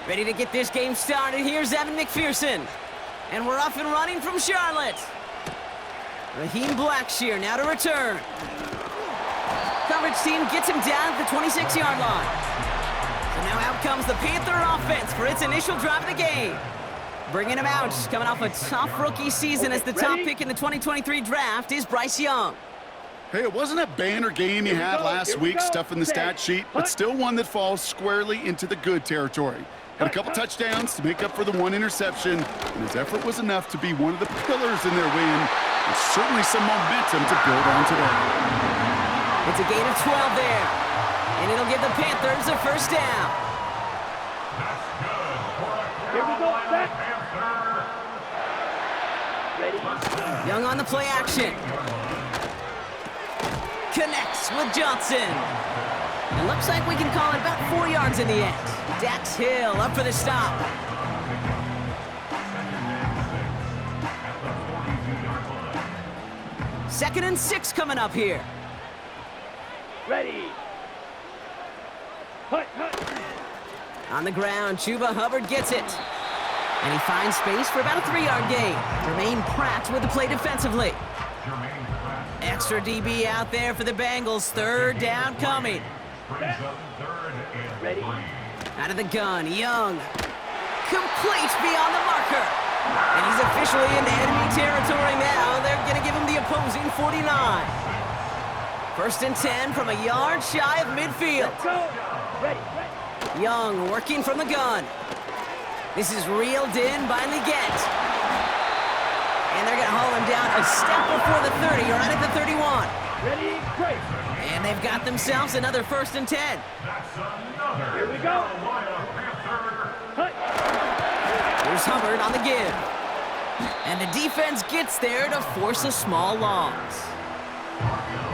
Ready to get this game started. Here's Evan McPherson. And we're off and running from Charlotte. Raheem Blackshear now to return. Coverage team gets him down at the 26-yard line. So now out comes the Panther offense for its initial drive of the game. Bringing him out, coming off a tough rookie season as the top pick in the 2023 draft is Bryce Young. Hey, it wasn't a banner game you had last week, stuff in the stat sheet, but still one that falls squarely into the good territory. Had a couple touchdowns to make up for the one interception, and his effort was enough to be one of the pillars in their win, and certainly some momentum to build on today. It's a gain of 12 there, and it'll give the Panthers a first down. Here we go, set. Ready. Young on the play action. Connects with Johnson. It looks like we can call it about 4 yards in the end. Dax Hill up for the stop. Second and 6 coming up here. Ready. Hut, hut. On the ground, Chuba Hubbard gets it. And he finds space for about a 3-yard gain. Jermaine Pratt with the play defensively. Extra DB out there for the Bengals. Third down coming. Ready. Out of the gun, Young. Complete beyond the marker. And he's officially into enemy territory now. They're going to give him the opposing 49. First and 10 from a yard shy of midfield. Let's go. Ready, ready. Young working from the gun. This is reeled in by Leggett. And they're going to haul him down a step before the 30, right at the 31. Ready, great. And they've got themselves another first and 10. Here we go. Hut. Here's Hubbard on the give. And the defense gets there to force a small loss.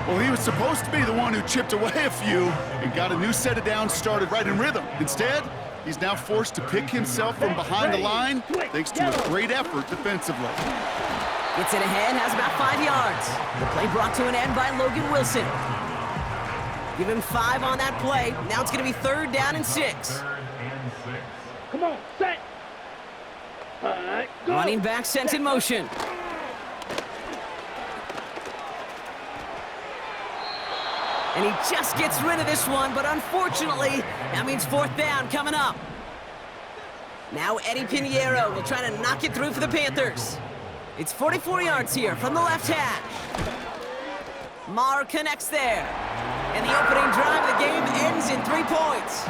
Well, he was supposed to be the one who chipped away a few and got a new set of downs started right in rhythm. Instead, he's now forced to pick himself from behind the line thanks to a great effort defensively. Gets it ahead, has about 5 yards. The play brought to an end by Logan Wilson. Give him 5 on that play. Now it's going to be third down and 6. Come on, set. Go. Running back sent in motion. And he just gets rid of this one, but unfortunately, that means fourth down coming up. Now Eddie Pinheiro will try to knock it through for the Panthers. It's 44 yards here from the left hash. Marr connects there. And the opening drive of the game ends in 3 points.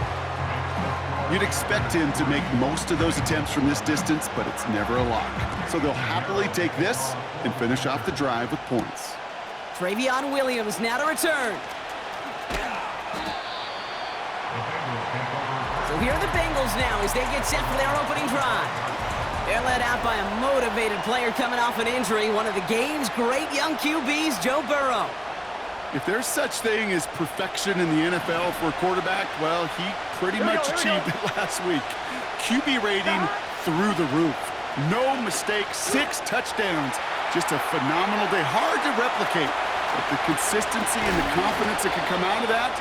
You'd expect him to make most of those attempts from this distance, but it's never a lock. So they'll happily take this and finish off the drive with points. Travion Williams now to return. So here are the Bengals now as they get set for their opening drive. They're led out by a motivated player coming off an injury, one of the game's great young QBs, Joe Burrow. If there's such thing as perfection in the NFL for a quarterback, well, he pretty much achieved it last week. QB rating through the roof. No mistakes, 6 touchdowns. Just a phenomenal day. Hard to replicate, but the consistency and the confidence that can come out of that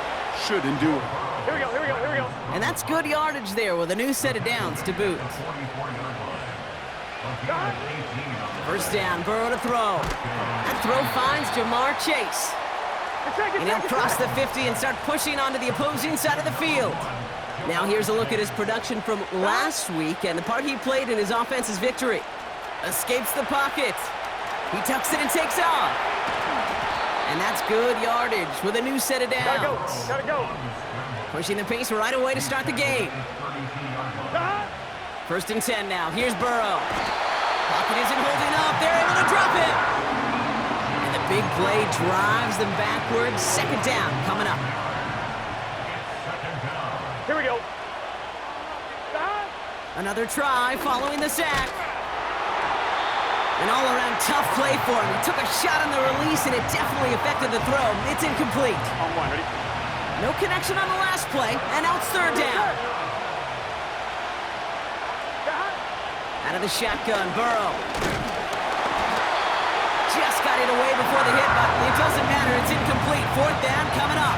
should endure. Here we go, here we go, here we go. And that's good yardage there with a new set of downs to boot. First down, Burrow to throw. That throw finds Jamar Chase. And he'll cross the 50 and start pushing onto the opposing side of the field. Now here's a look at his production from last week and the part he played in his offense's victory. Escapes the pocket. He tucks it and takes off. And that's good yardage with a new set of downs. Gotta go. Pushing the pace right away to start the game. First and 10 now. Here's Burrow. Pocket isn't holding up. They're able to drop him. And the big play drives them backwards. Second down coming up. Here we go. Another try following the sack. An all-around tough play for him. He took a shot on the release, and it definitely affected the throw. It's incomplete. On one, ready? No connection on the last play, and now it's third down. Out of the shotgun, Burrow. Just got it away before the hit, but it doesn't matter. It's incomplete. Fourth down coming up.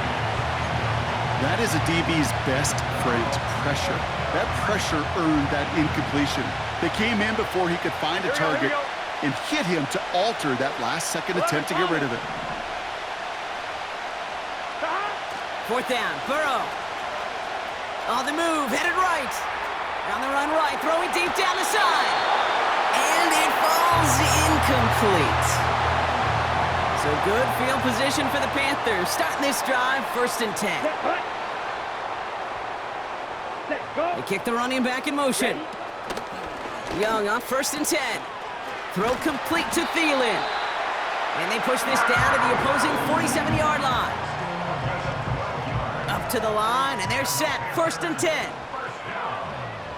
That is a DB's best friend, pressure. That pressure earned that incompletion. They came in before he could find a target and hit him to alter that last-second attempt to get rid of it. Fourth down, Burrow. On the move, headed right. On the run right, throwing deep down the side. And it falls incomplete. So good field position for the Panthers. Starting this drive, 1st and 10. They kick the running back in motion. Young on 1st and 10. Throw complete to Thielen. And they push this down to the opposing 47-yard line. Up to the line, and they're set. 1st and 10.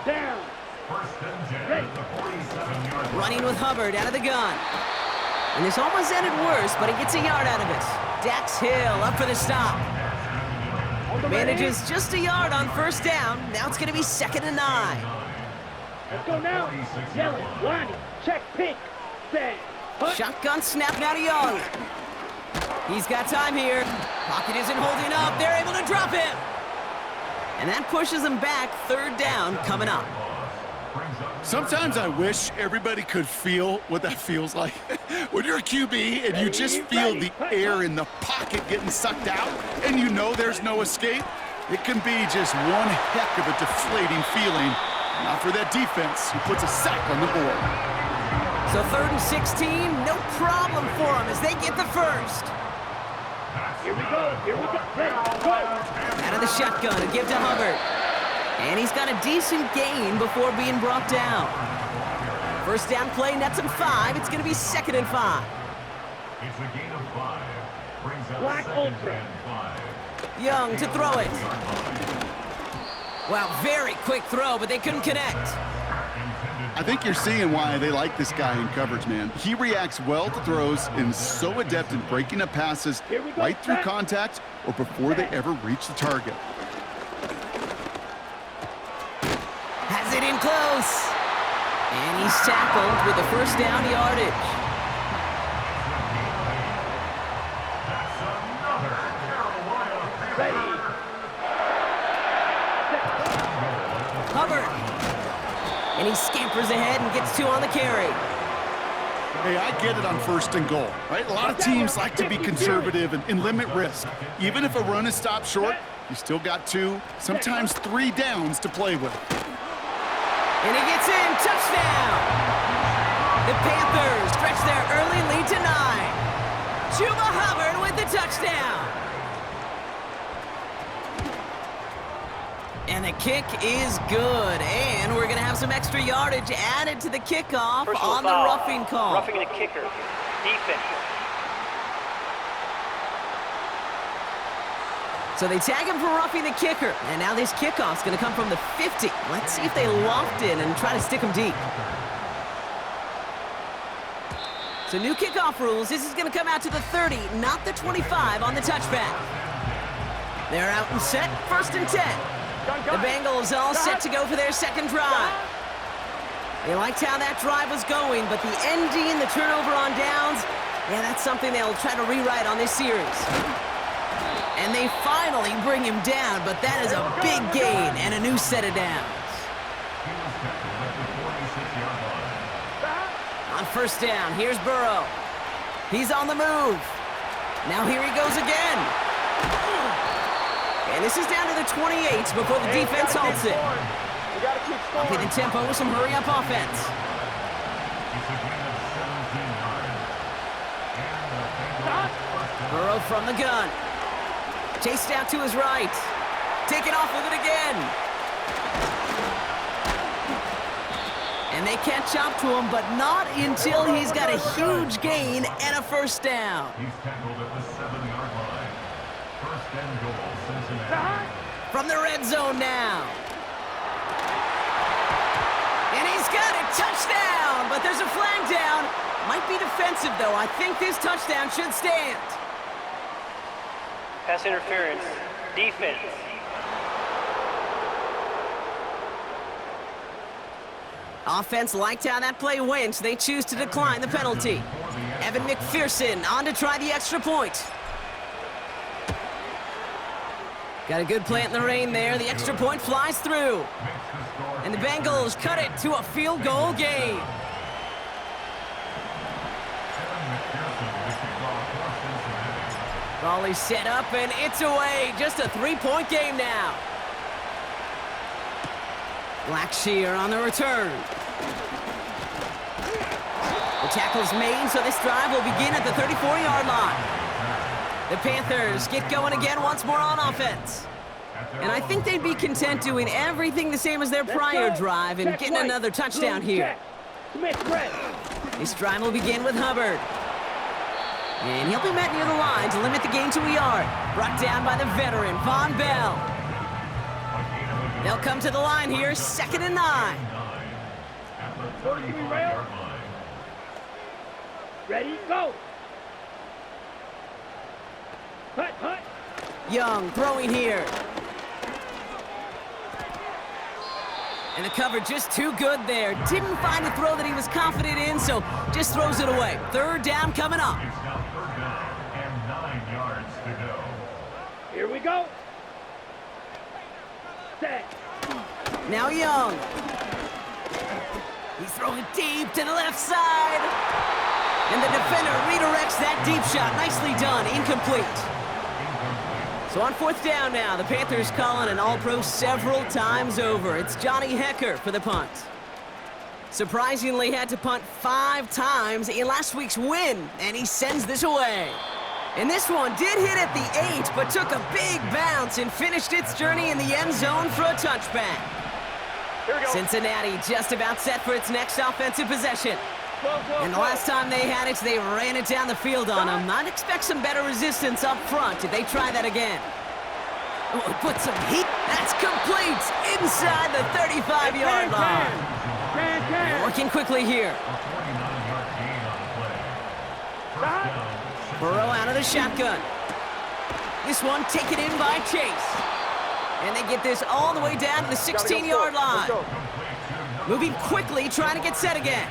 Down. Running with Hubbard out of the gun. And this almost ended worse, but he gets a yard out of it. Dax Hill up for the stop. Manages just a yard on 1st down. Now it's going to be 2nd and 9. Let's go now. Yellow, Lonnie, check pink. Set. Shotgun snap now to Young. He's got time here. Pocket isn't holding up. They're able to drop him. And that pushes them back. 3rd down coming up. Sometimes I wish everybody could feel what that feels like. When you're a QB and you just feel the air in the pocket getting sucked out and you know there's no escape, it can be just one heck of a deflating feeling. Not for that defense who puts a sack on the board. So 3rd and 16, no problem for them as they get the first. Here we go. Ready, go. Out of the shotgun, a give to Hubbard. And he's got a decent gain before being brought down. 1st down play nets him 5. It's going to be 2nd and 5. It's a gain of 5. Brings up Black 2nd Ultra. and 5. Young to throw it. Wow, very quick throw, but they couldn't connect. I think you're seeing why they like this guy in coverage, man. He reacts well to throws and is so adept in breaking up passes right through contact or before they ever reach the target. Has it in close. And he's tackled with the 1st down yardage. Ready. Hubbard. And he scampers ahead and gets 2 on the carry. Hey, I get it on 1st and goal, right? A lot of teams like to be conservative and limit risk. Even if a run is stopped short, you still got 2, sometimes 3 downs to play with. And he gets in. Touchdown! The Panthers stretch their early lead to 9. Chuba Hubbard with the touchdown. And the kick is good. And we're going to have some extra yardage added to the kickoff on the roughing call. Roughing the kicker. Defense. So they tag him for roughing the kicker. And now this kickoff's going to come from the 50. Let's see if they loft in and try to stick him deep. So new kickoff rules. This is going to come out to the 30, not the 25 on the touchback. They're out and set. 1st and 10. The Bengals all set to go for their 2nd drive. They liked how that drive was going, but the ending, the turnover on downs, yeah, that's something they'll try to rewrite on this series. And they finally bring him down, but that is a big gain and a new set of downs. On 1st down, here's Burrow. He's on the move. Now here he goes again. And this is down to the 28 before the defense halts it. We gotta keep scoring. Upping the tempo with some hurry-up offense. Burrow from the gun. Chased out to his right. Taken off with it again. And they catch up to him, but not until he's got a huge gain and a 1st down. He's tackled at the 7-yard line. 1st and goal, Cincinnati. From the red zone now. And he's got a touchdown, but there's a flag down. Might be defensive, though. I think this touchdown should stand. Pass interference. Defense. Offense liked how that play went, so they choose to decline the penalty. Evan McPherson on to try the extra point. Got a good plant in the rain there. The extra point flies through. And the Bengals cut it to a field goal game. Volley set up, and it's away. Just a three-point game now. Blackshear on the return. The tackle's made, so this drive will begin at the 34-yard line. The Panthers get going again once more on offense. And I think they'd be content doing everything the same as their prior drive and getting another touchdown here. This drive will begin with Hubbard. And he'll be met near the line to limit the gain to a yard. Brought down by the veteran, Von Bell. They'll come to the line here, 2nd and 9. Ready, go. Hut, hut. Young throwing here. And the cover just too good there. Didn't find a throw that he was confident in, so just throws it away. 3rd down coming up. It's now 3rd down and 9 yards to go. Here we go. Set. Now Young. He's throwing deep to the left side. And the defender redirects that deep shot. Nicely done. Incomplete. So on 4th down now, the Panthers calling an all-pro several times over. It's Johnny Hecker for the punt. Surprisingly had to punt 5 times in last week's win, and he sends this away. And this one did hit at the 8, but took a big bounce and finished its journey in the end zone for a touchback. Cincinnati just about set for its next offensive possession. And the last time they had it, they ran it down the field on them. I'd expect some better resistance up front if they try that again. Oh, put some heat. That's complete inside the 35-yard line. They're working quickly here. A 49-yard gain on the play. 1st down. Burrow out of the shotgun. This one taken in by Chase. And they get this all the way down to the 16-yard line. Moving quickly, trying to get set again.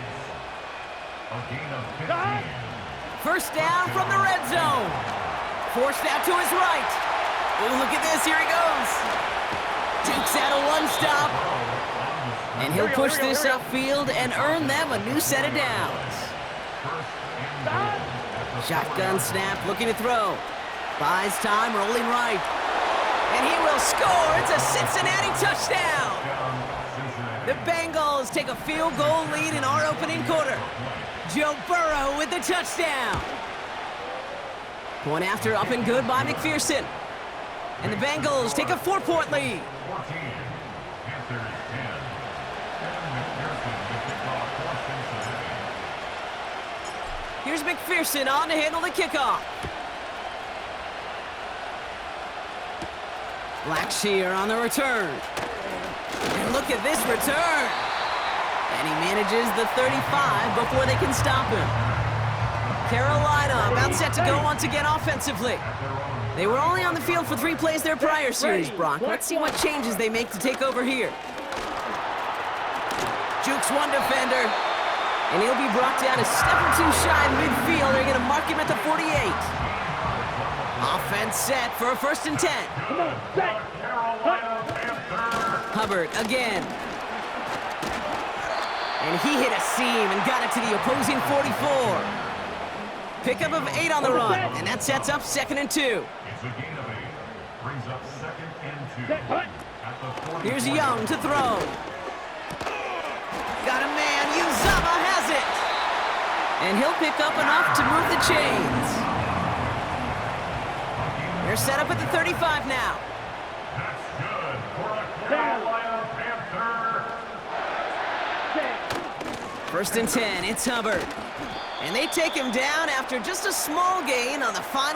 A gain of 15. 1st down from the red zone. Forced out to his right. Oh, look at this. Here he goes. Takes out a one-stop. And he'll push this upfield and earn them a new set of downs. Shotgun snap, looking to throw. Buys time, rolling right. And he will score. It's a Cincinnati touchdown. The Bengals take a field goal lead in our opening quarter. Joe Burrow with the touchdown. Point after up and good by McPherson. And the Bengals take a 4-point lead. 14. Panthers 10. Evan McPherson with the kickoff for Cincinnati. Here's McPherson on to handle the kickoff. Blackshear on the return. And look at this return. And he manages the 35 before they can stop him. Carolina about set to go once again offensively. They were only on the field for 3 plays their prior series, Brock. Let's see what changes they make to take over here. Jukes one defender. And he'll be brought down a step or 2 shy of midfield. They're going to mark him at the 48. Offense set for a 1st and 10. Come on, set. Hubbard again. And he hit a seam and got it to the opposing 44. Pickup of 8 on the run, and that sets up 2nd and 2. It's a gain of 8. Brings up 2nd and 2. Set, hut. At the 40. Here's Young to throw. Got a man, Uzama has it. And he'll pick up enough to move the chains. They're set up at the 35 now. That's good for a Carolina Panther. 1st and 10, it's Hubbard. And they take him down after just a small gain on the final